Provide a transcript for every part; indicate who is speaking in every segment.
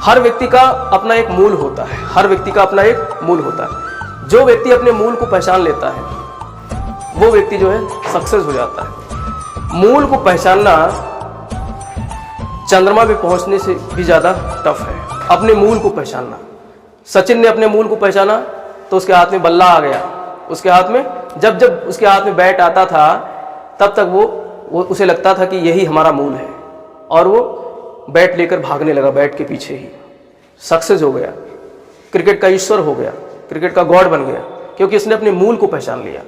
Speaker 1: हर व्यक्ति का अपना एक मूल होता है, हर व्यक्ति का अपना एक मूल होता है। जो व्यक्ति अपने मूल को पहचान लेता है वो व्यक्ति जो है सक्सेस हो जाता है। मूल को पहचानना चंद्रमा पे पहुंचने से भी ज़्यादा टफ है। अपने मूल को पहचानना, सचिन ने अपने मूल को पहचाना तो उसके हाथ में बल्ला आ गया। उसके हाथ में जब जब उसके हाथ में बैट आता था तब तक वो उसे लगता था कि यही हमारा मूल है, और वो बैट लेकर भागने लगा, बैट के पीछे ही। सक्सेस हो गया, क्रिकेट का ईश्वर हो गया, क्रिकेट का गॉड बन गया, क्योंकि उसने अपने मूल को पहचान लिया।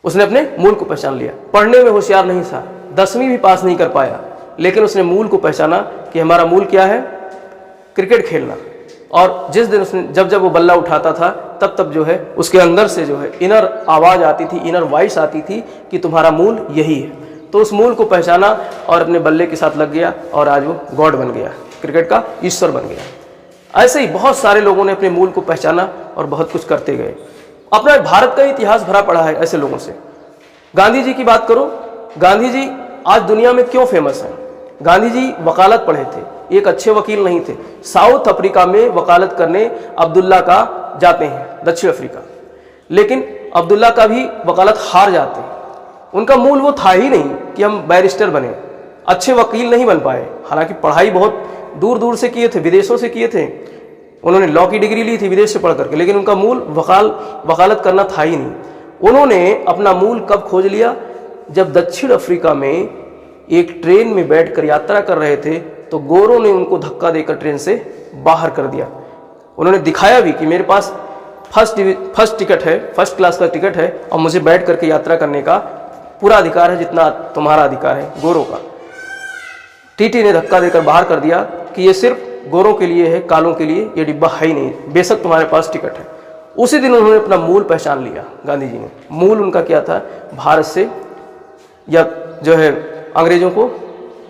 Speaker 1: उसने अपने मूल को पहचान लिया। पढ़ने में होशियार नहीं था, 10वीं भी पास नहीं कर पाया, लेकिन उसने मूल को पहचाना कि हमारा मूल क्या है, क्रिकेट खेलना। और जिस दिन उसने जब जब वो बल्ला उठाता था तब तब जो है उसके अंदर से जो है इनर आवाज़ आती थी, इनर वॉइस आती थी कि तुम्हारा मूल यही है। तो उस मूल को पहचाना और अपने बल्ले के साथ लग गया और आज वो गॉड बन गया, क्रिकेट का ईश्वर बन गया। ऐसे ही बहुत सारे लोगों ने अपने मूल को पहचाना और बहुत कुछ करते गए। अपना भारत का इतिहास भरा पड़ा है ऐसे लोगों से। गांधी जी की बात करो, गांधी जी आज दुनिया में क्यों फेमस हैं? गांधी जी वकालत पढ़े थे, एक अच्छे वकील नहीं थे। साउथ अफ्रीका में वकालत करने अब्दुल्ला का जाते हैं, दक्षिण अफ्रीका, लेकिन अब्दुल्ला का भी वकालत हार जाते हैं। उनका मूल वो था ही नहीं कि हम बैरिस्टर बने, अच्छे वकील नहीं बन पाए। हालांकि पढ़ाई बहुत दूर दूर से किए थे, विदेशों से किए थे, उन्होंने लॉ की डिग्री ली थी विदेश से पढ़ करके, लेकिन उनका मूल वकालत करना था ही नहीं। उन्होंने अपना मूल कब खोज लिया? जब दक्षिण अफ्रीका में एक ट्रेन में बैठकर यात्रा कर रहे थे तो गोरों ने उनको धक्का देकर ट्रेन से बाहर कर दिया। उन्होंने दिखाया भी कि मेरे पास फर्स्ट टिकट है, फर्स्ट क्लास का टिकट है, और मुझे बैठ करके यात्रा करने का पूरा अधिकार है जितना तुम्हारा अधिकार है गोरों का। टीटी ने धक्का देकर बाहर कर दिया कि ये सिर्फ गोरों के लिए है, कालों के लिए ये डिब्बा है ही नहीं, बेशक तुम्हारे पास टिकट है। उसी दिन उन्होंने अपना मूल पहचान लिया, गांधी जी ने। मूल उनका क्या था? भारत से या जो है अंग्रेजों को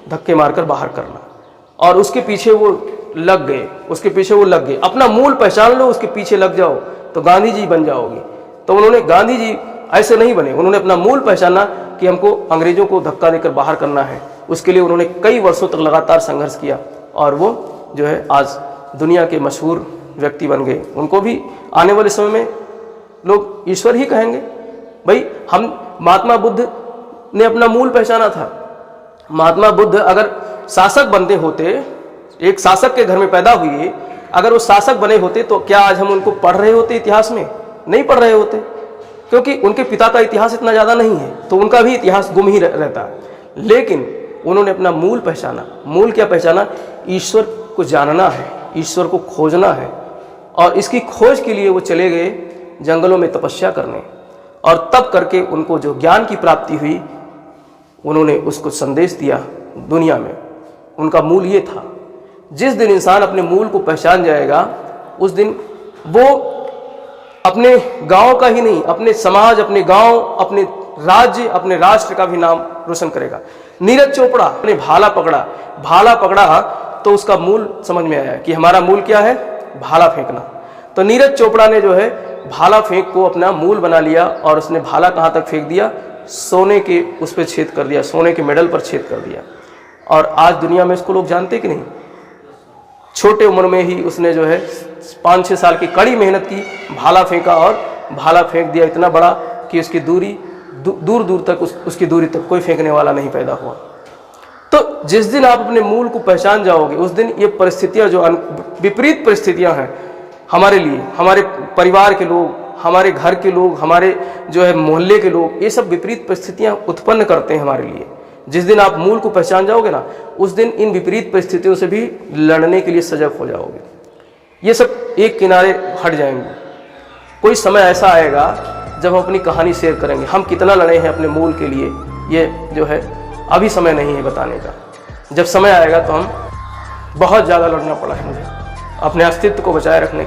Speaker 1: धक्के मारकर बाहर करना, और उसके पीछे वो लग गए, उसके पीछे वो लग गए। अपना मूल पहचान लो, उसके पीछे लग जाओ तो गांधी जी बन जाओगे। तो उन्होंने, गांधी जी ऐसे नहीं बने, उन्होंने अपना मूल पहचाना कि हमको अंग्रेजों को धक्का देकर बाहर करना है। उसके लिए उन्होंने कई वर्षों तक लगातार संघर्ष किया, और वो जो है आज दुनिया के मशहूर व्यक्ति बन गए। उनको भी आने वाले समय में लोग ईश्वर ही कहेंगे। भाई, हम महात्मा बुद्ध ने अपना मूल पहचाना था। महात्मा बुद्ध अगर शासक बनते होते, एक शासक के घर में पैदा हुए, अगर वो शासक बने होते तो क्या आज हम उनको पढ़ रहे होते? इतिहास में नहीं पढ़ रहे होते, क्योंकि उनके पिता का इतिहास इतना ज़्यादा नहीं है, तो उनका भी इतिहास गुम ही रहता। लेकिन उन्होंने अपना मूल पहचाना। मूल क्या पहचाना? ईश्वर को जानना है, ईश्वर को खोजना है, और इसकी खोज के लिए वो चले गए जंगलों में तपस्या करने, और तब करके उनको जो ज्ञान की प्राप्ति हुई, उन्होंने उसको संदेश दिया दुनिया में। उनका मूल ये था। जिस दिन इंसान अपने मूल को पहचान जाएगा, उस दिन वो अपने गांव का ही नहीं, अपने समाज, अपने गांव, अपने राज्य, अपने राष्ट्र का भी नाम रोशन करेगा। नीरज चोपड़ा ने भाला पकड़ा तो उसका मूल समझ में आया कि हमारा मूल क्या है? भाला फेंकना। तो नीरज चोपड़ा ने जो है भाला फेंक को अपना मूल बना लिया, और उसने भाला कहाँ तक फेंक दिया? सोने के उस पर छेद कर दिया, सोने के मेडल पर छेद कर दिया। और आज दुनिया में इसको लोग जानते कि नहीं? छोटे उम्र में ही उसने जो है 5-6 साल की कड़ी मेहनत की, भाला फेंका, और भाला फेंक दिया इतना बड़ा कि उसकी दूरी दूर दूर तक उसकी दूरी तक कोई फेंकने वाला नहीं पैदा हुआ। तो जिस दिन आप अपने मूल को पहचान जाओगे, उस दिन ये परिस्थितियां, जो विपरीत परिस्थितियां हैं हमारे लिए, हमारे परिवार के लोग, हमारे घर के लोग, हमारे जो है मोहल्ले के लोग, ये सब विपरीत परिस्थितियां उत्पन्न करते हैं हमारे लिए। जिस दिन आप मूल को पहचान जाओगे ना, उस दिन इन विपरीत परिस्थितियों से भी लड़ने के लिए सजग हो जाओगे। ये सब एक किनारे हट जाएंगे। कोई समय ऐसा आएगा जब हम अपनी कहानी शेयर करेंगे, हम कितना लड़े हैं अपने मूल के लिए। ये जो है अभी समय नहीं है बताने का। जब समय आएगा तो हम बहुत ज़्यादा लड़ना पड़ा है मुझे अपने अस्तित्व को बचाए रखने के